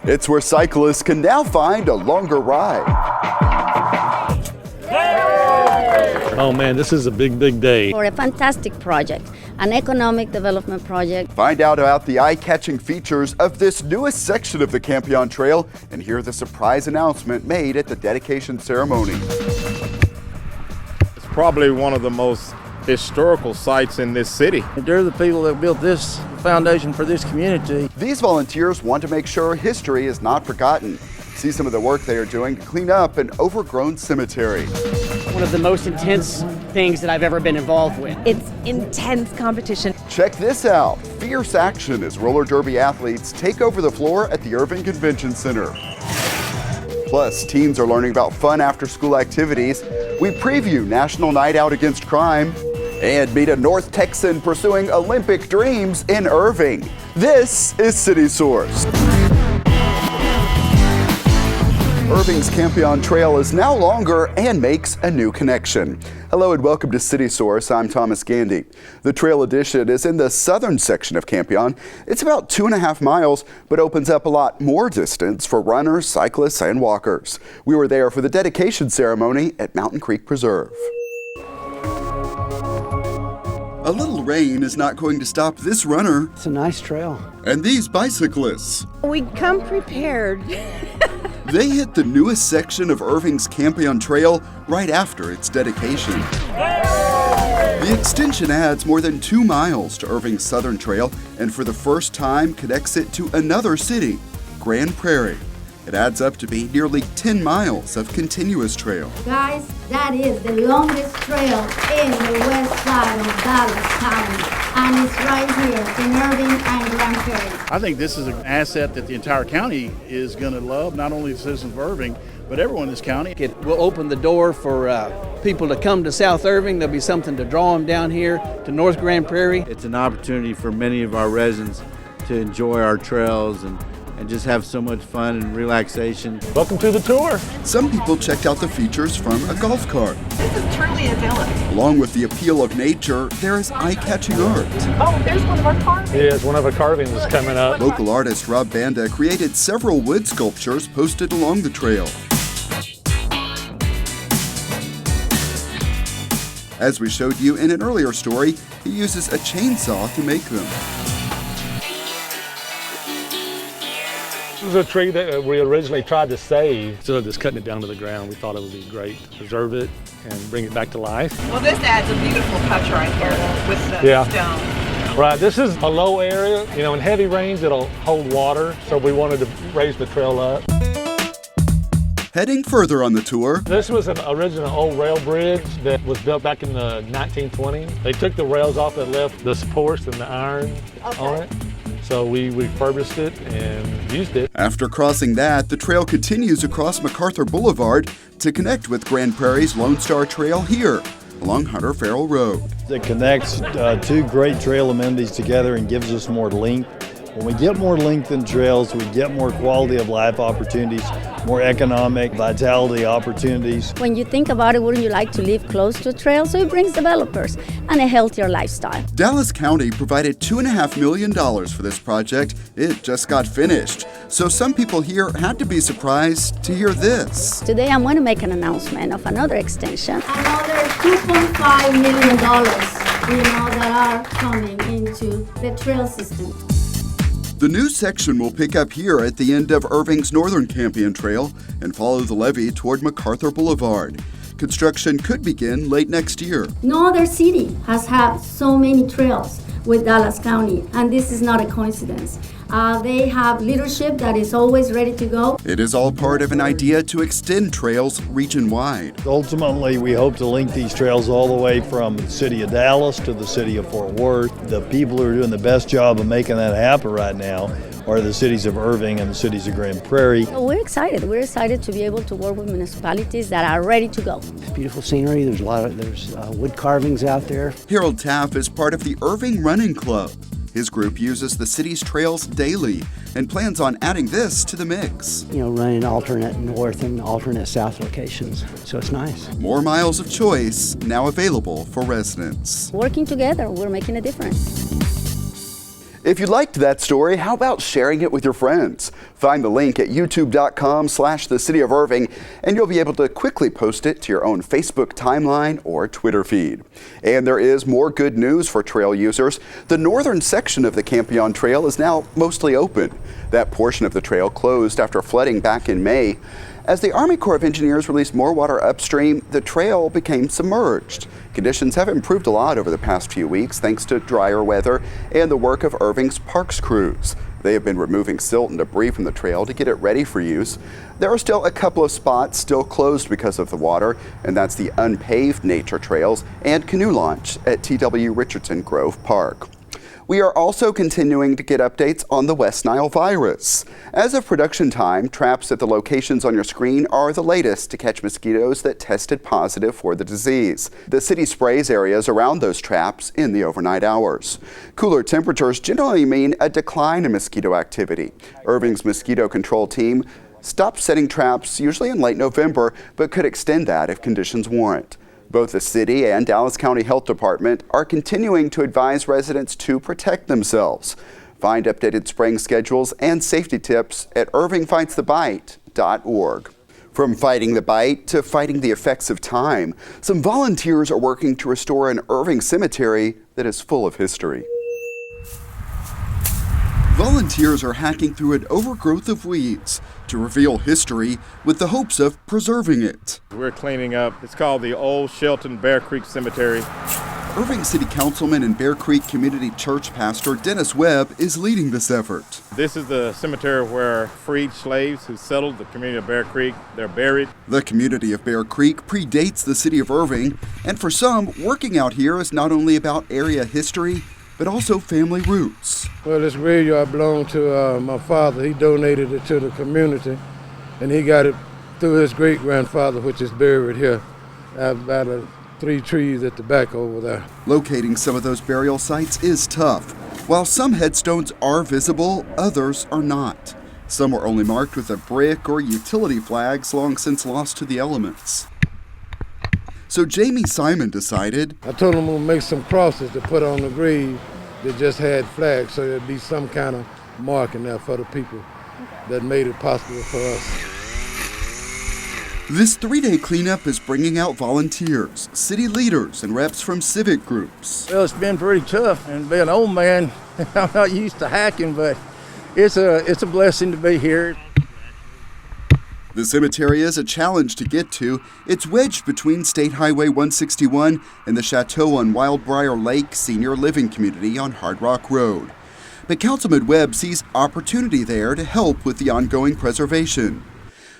It's where cyclists can now find a longer ride. Oh man, this is a big day. For a fantastic project, an economic development project. Find out about the eye-catching features of this newest section of the Campion Trail and hear the surprise announcement made at the dedication ceremony. It's probably one of the most historical sites in this city. They're the people that built this foundation for this community. These volunteers want to make sure history is not forgotten. See some of the work they are doing to clean up an overgrown cemetery. One of the most intense things that I've ever been involved with. It's intense competition. Check this out. Fierce action as roller derby athletes take over the floor at the Irving Convention Center. Plus, teens are learning about fun after-school activities. We preview National Night Out Against Crime and meet a North Texan pursuing Olympic dreams in Irving. This is City Source. Irving's Campion Trail is now longer and makes a new connection. Hello and welcome to City Source. I'm Thomas Gandy. The Trail Edition is in the southern section of Campion. It's about 2.5 miles, but opens up a lot more distance for runners, cyclists, and walkers. We were there for the dedication ceremony at Mountain Creek Preserve. A little rain is not going to stop this runner. It's a nice trail. And these bicyclists. We come prepared. They hit the newest section of Irving's Campion Trail right after its dedication. The extension adds more than 2 miles to Irving's Southern Trail and for the first time connects it to another city, Grand Prairie. It adds up to be nearly 10 miles of continuous trail. Guys, that is the longest trail in the west side of Dallas County. And it's right here in Irving and Grand Prairie. I think this is an asset that the entire county is going to love, not only the citizens of Irving, but everyone in this county. It will open the door for people to come to South Irving. There'll be something to draw them down here to North Grand Prairie. It's an opportunity for many of our residents to enjoy our trails and just have so much fun and relaxation. Welcome to the tour. Some people checked out the features from a golf cart. This is truly a village. Along with the appeal of nature, there is eye-catching art. Oh, there's one of our carvings. Yes, one of our carvings is coming up. Local artist Rob Banda created several wood sculptures posted along the trail. As we showed you in an earlier story, he uses a chainsaw to make them. This is a tree that we originally tried to save. Instead of just cutting it down to the ground, we thought it would be great to preserve it and bring it back to life. Well, this adds a beautiful touch right here with the stone. Right, this is a low area. You know, in heavy rains, it'll hold water, so we wanted to raise the trail up. Heading further on the tour. This was an original old rail bridge that was built back in the 1920s. They took the rails off and left the supports and the iron on it. So we refurbished it and used it. After crossing that, the trail continues across MacArthur Boulevard to connect with Grand Prairie's Lone Star Trail here along Hunter Farrell Road. It connects two great trail amenities together and gives us more length. When we get more length in trails, we get more quality of life opportunities, more economic vitality opportunities. When you think about it, wouldn't you like to live close to a trail? So it brings developers and a healthier lifestyle. Dallas County provided $2.5 million for this project. It just got finished. So some people here had to be surprised to hear this. Today I'm going to make an announcement of another extension. Another $2.5 million, that are coming into the trail system. The new section will pick up here at the end of Irving's Northern Campion Trail and follow the levee toward MacArthur Boulevard. Construction could begin late next year. No other city has had so many trails with Dallas County, and this is not a coincidence. They have leadership that is always ready to go. It is all part of an idea to extend trails region-wide. Ultimately, we hope to link these trails all the way from the city of Dallas to the city of Fort Worth. The people who are doing the best job of making that happen right now are the cities of Irving and the cities of Grand Prairie. So we're excited. We're excited to be able to work with municipalities that are ready to go. It's beautiful scenery. There's wood carvings out there. Harold Taff is part of the Irving Running Club. His group uses the city's trails daily and plans on adding this to the mix. Running alternate north and alternate south locations. So it's nice. More miles of choice now available for residents. Working together, we're making a difference. If you liked that story, how about sharing it with your friends? Find the link at youtube.com/thecity of Irving, and you'll be able to quickly post it to your own Facebook timeline or Twitter feed. And there is more good news for trail users. The northern section of the Campion Trail is now mostly open. That portion of the trail closed after flooding back in May. As the Army Corps of Engineers released more water upstream, the trail became submerged. Conditions have improved a lot over the past few weeks thanks to drier weather and the work of Irving's parks crews. They have been removing silt and debris from the trail to get it ready for use. There are still a couple of spots still closed because of the water, and that's the unpaved nature trails and canoe launch at T.W. Richardson Grove Park. We are also continuing to get updates on the West Nile virus. As of production time, traps at the locations on your screen are the latest to catch mosquitoes that tested positive for the disease. The city sprays areas around those traps in the overnight hours. Cooler temperatures generally mean a decline in mosquito activity. Irving's mosquito control team stopped setting traps usually in late November, but could extend that if conditions warrant. Both the city and Dallas County Health Department are continuing to advise residents to protect themselves. Find updated spraying schedules and safety tips at irvingfightsthebite.org. From fighting the bite to fighting the effects of time, some volunteers are working to restore an Irving cemetery that is full of history. Volunteers are hacking through an overgrowth of weeds to reveal history with the hopes of preserving it. We're cleaning up. It's called the Old Shelton Bear Creek Cemetery. Irving City Councilman and Bear Creek Community Church pastor Dennis Webb is leading this effort. This is the cemetery where freed slaves who settled the community of Bear Creek, they're buried. The community of Bear Creek predates the city of Irving, and for some, working out here is not only about area history, but also family roots. Well, this graveyard belonged to my father. He donated it to the community, and he got it through his great-grandfather, which is buried here. About 3 trees at the back over there. Locating some of those burial sites is tough. While some headstones are visible, others are not. Some are only marked with a brick or utility flags long since lost to the elements. So Jamie Simon decided, I told him we'll make some crosses to put on the grave that just had flags, so there'd be some kind of mark in there for the people that made it possible for us. This 3-day cleanup is bringing out volunteers, city leaders, and reps from civic groups. Well, it's been pretty tough, and being an old man, I'm not used to hacking, but it's a blessing to be here. The cemetery is a challenge to get to. It's wedged between State Highway 161 and the Chateau on Wildbriar Lake Senior Living Community on Hard Rock Road. But Councilman Webb sees opportunity there to help with the ongoing preservation.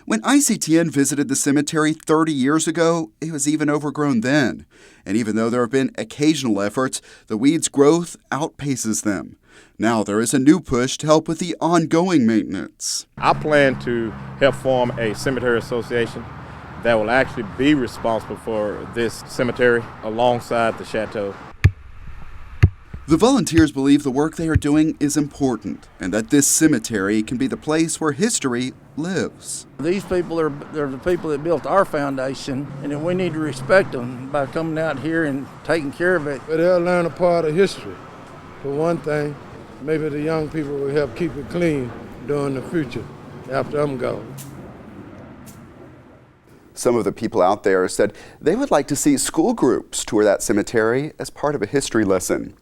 When ICTN visited the cemetery 30 years ago, it was even overgrown then. And even though there have been occasional efforts, the weeds' growth outpaces them. Now there is a new push to help with the ongoing maintenance. I plan to help form a cemetery association that will actually be responsible for this cemetery alongside the chateau. The volunteers believe the work they are doing is important and that this cemetery can be the place where history lives. These people are the people that built our foundation, and we need to respect them by coming out here and taking care of it. But they'll learn a part of history. For one thing, maybe the young people will help keep it clean during the future after I'm gone. Some of the people out there said they would like to see school groups tour that cemetery as part of a history lesson.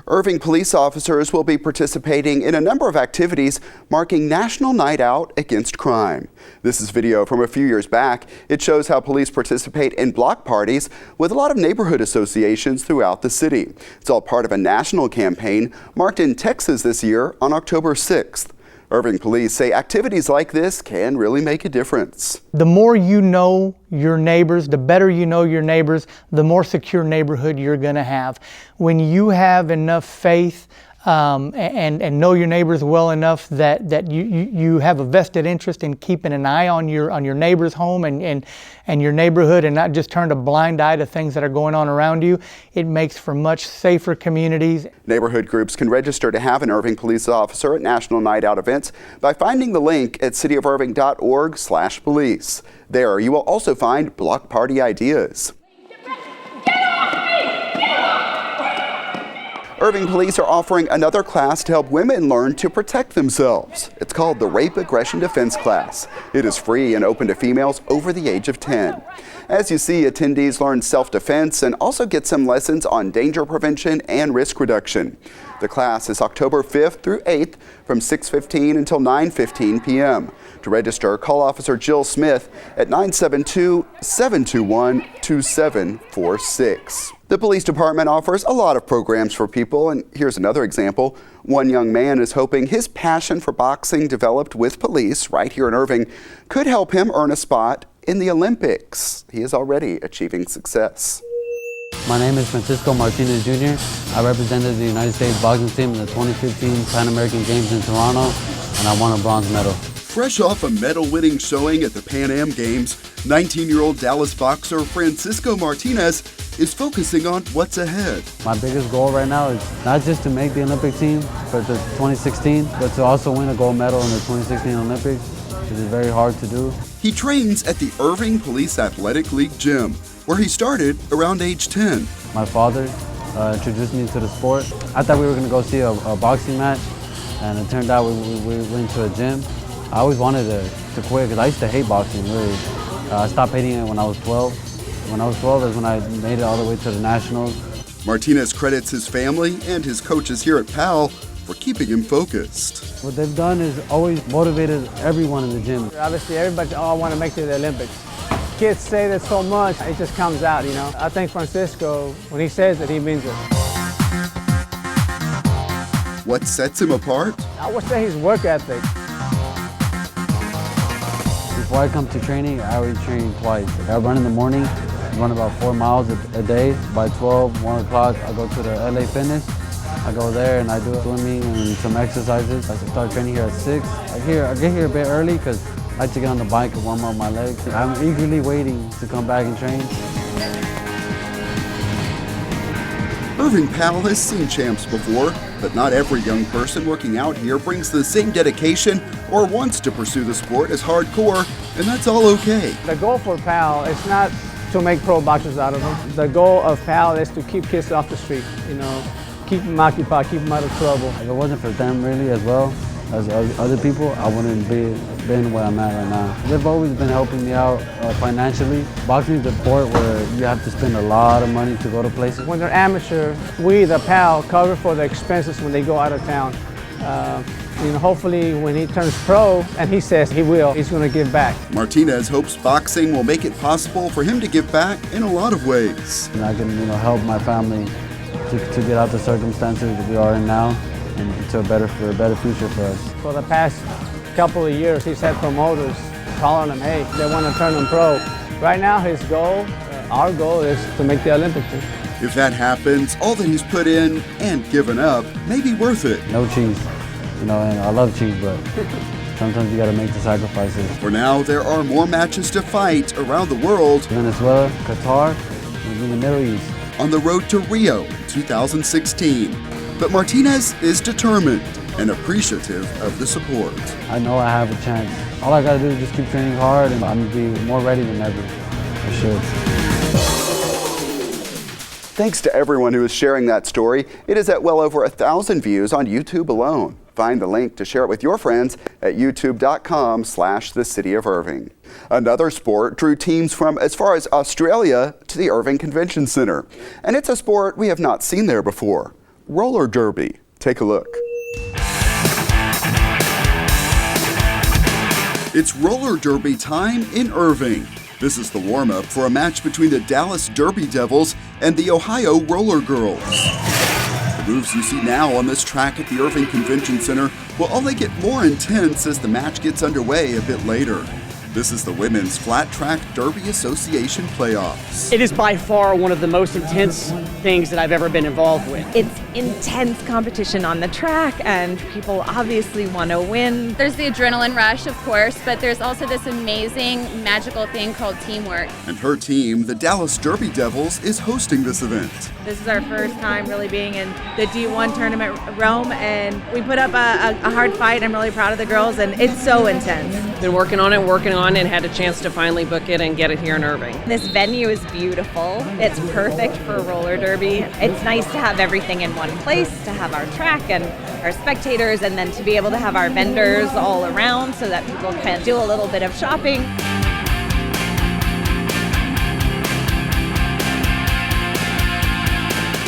Irving police officers will be participating in a number of activities marking National Night Out Against Crime. This is video from a few years back. It shows how police participate in block parties with a lot of neighborhood associations throughout the city. It's all part of a national campaign marked in Texas this year on October 6th. Irving police say activities like this can really make a difference. The more you know your neighbors, the better you know your neighbors, the more secure neighborhood you're going to have. When you have enough faith and know your neighbors well enough that you have a vested interest in keeping an eye on your neighbor's home and your neighborhood, and not just turn a blind eye to things that are going on around you, it makes for much safer communities. Neighborhood groups can register to have an Irving police officer at National Night Out events by finding the link at cityofirving.org/police. There you will also find block party ideas. Irving police are offering another class to help women learn to protect themselves. It's called the Rape Aggression Defense class. It is free and open to females over the age of 10. As you see, attendees learn self-defense and also get some lessons on danger prevention and risk reduction. The class is October 5th through 8th from 6:15 until 9:15 p.m. To register, call Officer Jill Smith at 972-721-2746. The police department offers a lot of programs for people, and here's another example. One young man is hoping his passion for boxing developed with police right here in Irving could help him earn a spot in the Olympics. He is already achieving success. My name is Francisco Martinez Jr. I represented the United States boxing team in the 2015 Pan American Games in Toronto, and I won a bronze medal. Fresh off a medal-winning showing at the Pan Am Games, 19-year-old Dallas boxer Francisco Martinez is focusing on what's ahead. My biggest goal right now is not just to make the Olympic team for the 2016, but to also win a gold medal in the 2016 Olympics, which is very hard to do. He trains at the Irving Police Athletic League gym, where he started around age 10. My father introduced me to the sport. I thought we were going to go see a boxing match, and it turned out we went to a gym. I always wanted to quit because I used to hate boxing, really. I stopped hating it when I was 12. When I was 12 is when I made it all the way to the Nationals. Martinez credits his family and his coaches here at PAL for keeping him focused. What they've done is always motivated everyone in the gym. Obviously, everybody want to make it to the Olympics. Kids say that so much, it just comes out, you know. I think Francisco, when he says it, he means it. What sets him apart? I would say his work ethic. Before I come to training, I always train twice. I run in the morning, run about 4 miles a day. By 12, 1 o'clock, I go to the LA Fitness. I go there and I do swimming and some exercises. I start training here at 6. I get here a bit early because I like to get on the bike and warm up my legs. I'm eagerly waiting to come back and train. Irving PAL has seen champs before, but not every young person working out here brings the same dedication or wants to pursue the sport as hardcore, and that's all okay. The goal for PAL is not to make pro boxers out of them. The goal of PAL is to keep kids off the street, you know, keep them occupied, keep them out of trouble. If it wasn't for them really as well as other people, I wouldn't been where I'm at right now. They've always been helping me out financially. Boxing is a sport where you have to spend a lot of money to go to places. When they're amateur, we, the PAL, cover for the expenses when they go out of town. You know, hopefully when he turns pro, and he says he will, he's going to give back. Martinez hopes boxing will make it possible for him to give back in a lot of ways. And I can, help my family to get out the circumstances that we are in now and for a better future for us. For the past couple of years, he's had promoters calling him, hey, they want to turn him pro. Right now, his goal, our goal, is to make the Olympic team. If that happens, all that he's put in and given up may be worth it. No cheese, and I love cheese, but sometimes you got to make the sacrifices. For now, there are more matches to fight around the world. Venezuela, Qatar, and in the Middle East. On the road to Rio 2016. But Martinez is determined and appreciative of the support. I know I have a chance. All I got to do is just keep training hard, and I'm going to be more ready than ever, for sure. Thanks to everyone who is sharing that story. It is at well over 1,000 views on YouTube alone. Find the link to share it with your friends at youtube.com/thecityofirving. Another sport drew teams from as far as Australia to the Irving Convention Center. And it's a sport we have not seen there before. Roller derby. Take a look. It's roller derby time in Irving. This is the warm-up for a match between the Dallas Derby Devils and the Ohio Roller Girls. The moves you see now on this track at the Irving Convention Center will only get more intense as the match gets underway a bit later. This is the Women's Flat Track Derby Association playoffs. It is by far one of the most intense things that I've ever been involved with. It's intense competition on the track, and people obviously want to win. There's the adrenaline rush, of course, but there's also this amazing, magical thing called teamwork. And her team, the Dallas Derby Devils, is hosting this event. This is our first time really being in the D1 tournament Rome, and we put up a hard fight. I'm really proud of the girls, and it's so intense. Been working on on and had a chance to finally book it and get it here in Irving. This venue is beautiful. It's perfect for a roller derby. It's nice to have everything in one place, to have our track and our spectators, and then to be able to have our vendors all around so that people can do a little bit of shopping.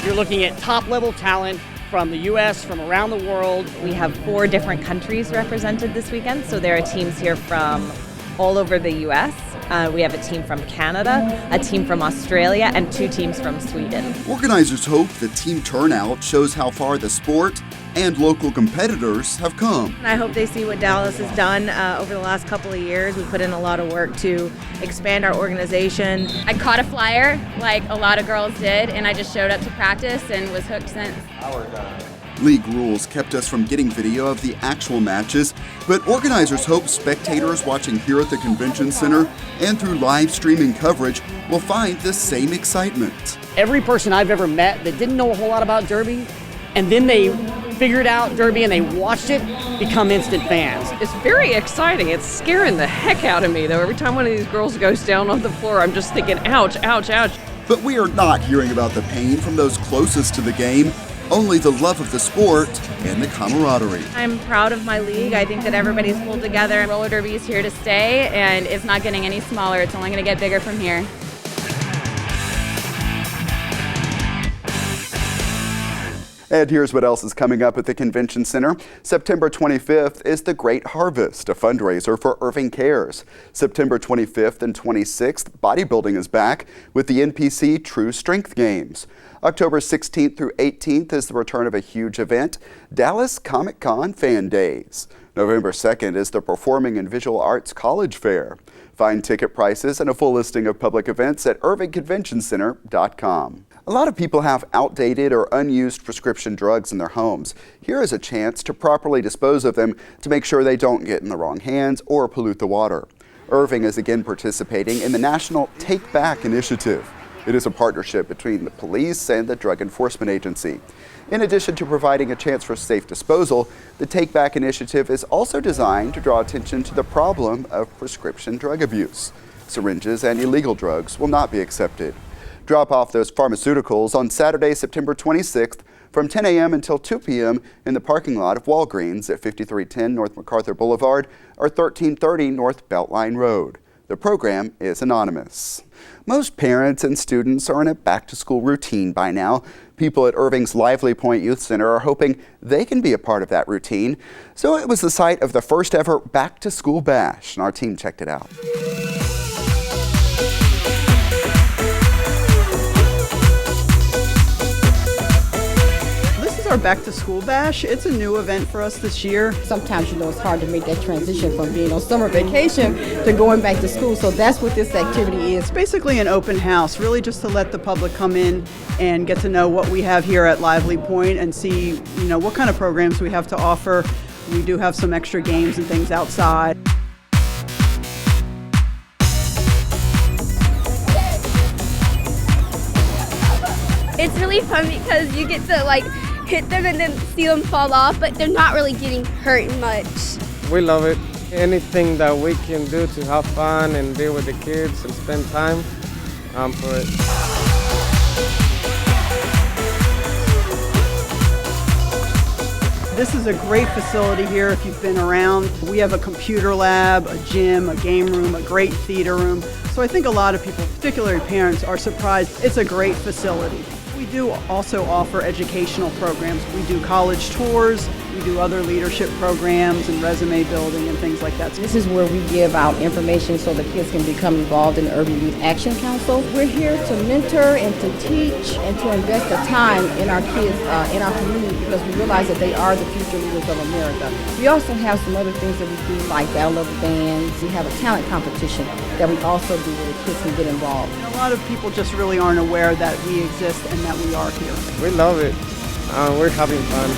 You're looking at top-level talent from the U.S., from around the world. We have 4 different countries represented this weekend, so there are teams here from all over the U.S. We have a team from Canada, a team from Australia, and 2 teams from Sweden. Organizers hope the team turnout shows how far the sport and local competitors have come. I hope they see what Dallas has done over the last couple of years. We put in a lot of work to expand our organization. I caught a flyer like a lot of girls did, and I just showed up to practice and was hooked since. League rules kept us from getting video of the actual matches, but organizers hope spectators watching here at the Convention Center and through live streaming coverage will find the same excitement. Every person I've ever met that didn't know a whole lot about Derby, and then they figured out Derby and they watched it, become instant fans. It's very exciting. It's scaring the heck out of me, though. Every time one of these girls goes down on the floor, I'm just thinking, ouch, ouch, ouch. But we are not hearing about the pain from those closest to the game, only the love of the sport and the camaraderie. I'm proud of my league. I think that everybody's pulled together. Roller derby is here to stay, and it's not getting any smaller. It's only going to get bigger from here. And here's what else is coming up at the Convention Center. September 25th is the Great Harvest, a fundraiser for Irving Cares. September 25th and 26th, bodybuilding is back with the NPC True Strength Games. October 16th through 18th is the return of a huge event, Dallas Comic-Con Fan Days. November 2nd is the Performing and Visual Arts College Fair. Find ticket prices and a full listing of public events at irvingconventioncenter.com. A lot of people have outdated or unused prescription drugs in their homes. Here is a chance to properly dispose of them to make sure they don't get in the wrong hands or pollute the water. Irving is again participating in the National Take Back Initiative. It is a partnership between the police and the Drug Enforcement Agency. In addition to providing a chance for safe disposal, the Take Back Initiative is also designed to draw attention to the problem of prescription drug abuse. Syringes and illegal drugs will not be accepted. Drop off those pharmaceuticals on Saturday, September 26th from 10 a.m. until 2 p.m. in the parking lot of Walgreens at 5310 North MacArthur Boulevard or 1330 North Beltline Road. The program is anonymous. Most parents and students are in a back-to-school routine by now. People at Irving's Lively Point Youth Center are hoping they can be a part of that routine. So it was the site of the first ever back-to-school bash, and our team checked it out. Our back to school bash. It's a new event for us this year. Sometimes, it's hard to make that transition from being on summer vacation to going back to school. So that's what this activity is. It's basically an open house, really just to let the public come in and get to know what we have here at Lively Point and see, what kind of programs we have to offer. We do have some extra games and things outside. It's really fun because you get to hit them and then see them fall off, but they're not really getting hurt much. We love it. Anything that we can do to have fun and be with the kids and spend time, I'm for it. This is a great facility here if you've been around. We have a computer lab, a gym, a game room, a great theater room. So I think a lot of people, particularly parents, are surprised. It's a great facility. We do also offer educational programs. We do college tours, we do other leadership programs and resume building and things like that. This is where we give out information so the kids can become involved in the Urban Youth Action Council. We're here to mentor and to teach and to invest the time in our kids, in our community, because we realize that they are the future leaders of America. We also have some other things that we do, like Battle of the Bands. We have a talent competition that we also do where the kids can get involved. A lot of people just really aren't aware that we exist and that we are here. We love it. We're having fun.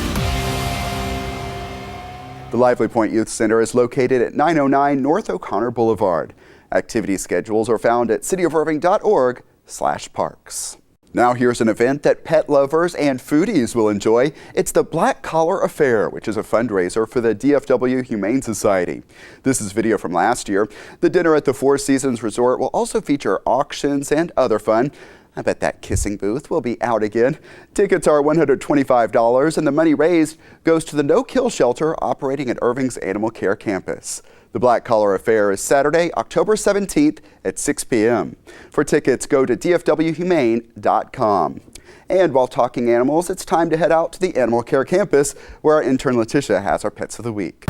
The Lively Point Youth Center is located at 909 North O'Connor Boulevard. Activity schedules are found at cityofirving.org/parks. Now here's an event that pet lovers and foodies will enjoy. It's the Black Collar Affair, which is a fundraiser for the DFW Humane Society. This is video from last year. The dinner at the Four Seasons Resort will also feature auctions and other fun. I bet that kissing booth will be out again. Tickets are $125 and the money raised goes to the no-kill shelter operating at Irving's Animal Care Campus. The Black Collar Affair is Saturday, October 17th at 6 p.m. For tickets, go to dfwhumane.com. And while talking animals, it's time to head out to the Animal Care Campus where our intern Letitia has our Pets of the Week.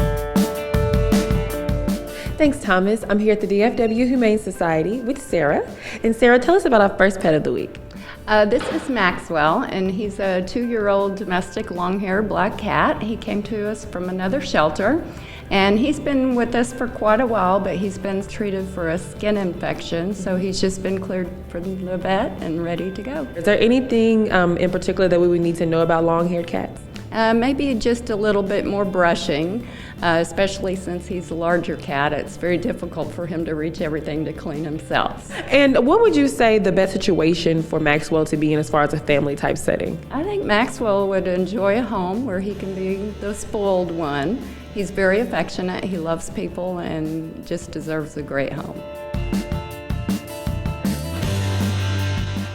Thanks, Thomas. I'm here at the DFW Humane Society with Sarah. And Sarah, tell us about our first pet of the week. This is Maxwell, and he's a 2-year-old domestic long-haired black cat. He came to us from another shelter, and he's been with us for quite a while, but he's been treated for a skin infection, so he's just been cleared from the vet and ready to go. Is there anything in particular that we would need to know about long-haired cats? Maybe just a little bit more brushing, especially since he's a larger cat. It's very difficult for him to reach everything to clean himself. And what would you say the best situation for Maxwell to be in as far as a family type setting? I think Maxwell would enjoy a home where he can be the spoiled one. He's very affectionate, he loves people, and just deserves a great home.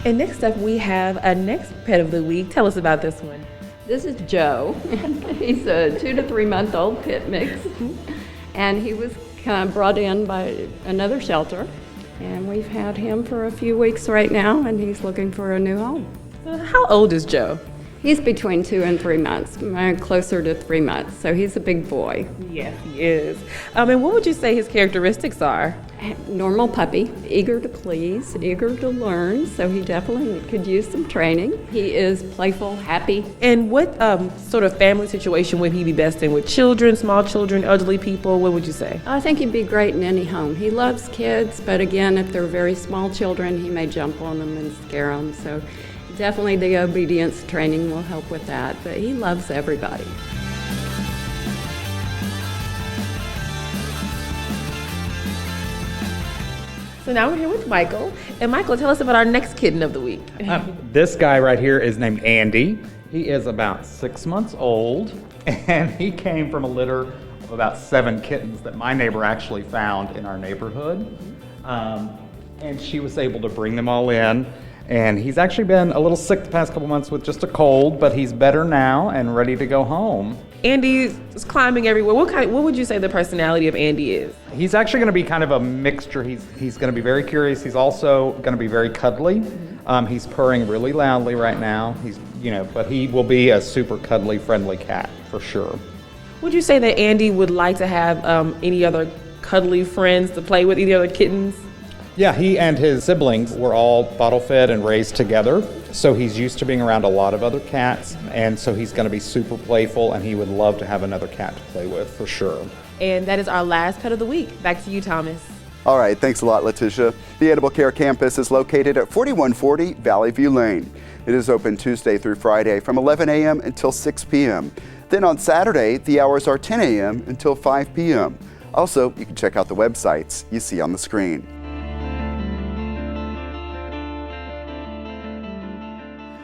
And next up we have our next pet of the week. Tell us about this one. This is Joe. He's a 2 to 3 month old pit mix, and he was kind of brought in by another shelter, and we've had him for a few weeks right now, and he's looking for a new home. How old is Joe? He's between 2 and 3 months, closer to 3 months, so he's a big boy. Yes, he is. And what would you say his characteristics are? Normal puppy, eager to please, eager to learn, so he definitely could use some training. He is playful, happy. And what sort of family situation would he be best in? With children, small children, elderly people? What would you say? I think he'd be great in any home. He loves kids, but again, if they're very small children, he may jump on them and scare them. So definitely the obedience training will help with that, but he loves everybody. So now we're here with Michael. And Michael, tell us about our next kitten of the week. This guy right here is named Andy. He is about 6 months old, and he came from a litter of about 7 kittens that my neighbor actually found in our neighborhood. And she was able to bring them all in. And he's actually been a little sick the past couple months with just a cold, but he's better now and ready to go home. Andy is climbing everywhere. What would you say the personality of Andy is? He's actually going to be kind of a mixture. He's going to be very curious. He's also going to be very cuddly. He's purring really loudly right now. But he will be a super cuddly, friendly cat for sure. Would you say that Andy would like to have any other cuddly friends to play with, any other kittens? Yeah, he and his siblings were all bottle fed and raised together. So he's used to being around a lot of other cats, and so he's going to be super playful, and he would love to have another cat to play with for sure. And that is our last pet of the week. Back to you, Thomas. All right, thanks a lot, Letitia. The Animal Care Campus is located at 4140 Valley View Lane. It is open Tuesday through Friday from 11 a.m. until 6 p.m. Then on Saturday, the hours are 10 a.m. until 5 p.m. Also, you can check out the websites you see on the screen.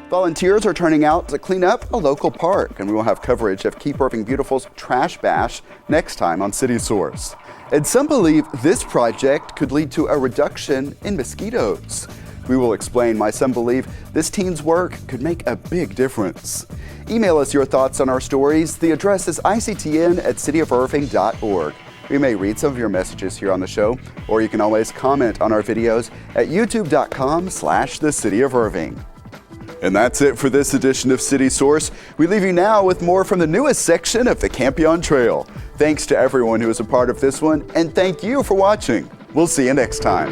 Volunteers are turning out to clean up a local park, and we will have coverage of Keep Irving Beautiful's Trash Bash next time on City Source. And some believe this project could lead to a reduction in mosquitoes. We will explain why some believe this team's work could make a big difference. Email us your thoughts on our stories. The address is ICTN@cityofirving.org. We may read some of your messages here on the show, or you can always comment on our videos at youtube.com/thecityofirving. And that's it for this edition of City Source. We leave you now with more from the newest section of the Campion Trail. Thanks to everyone who was a part of this one, and thank you for watching. We'll see you next time.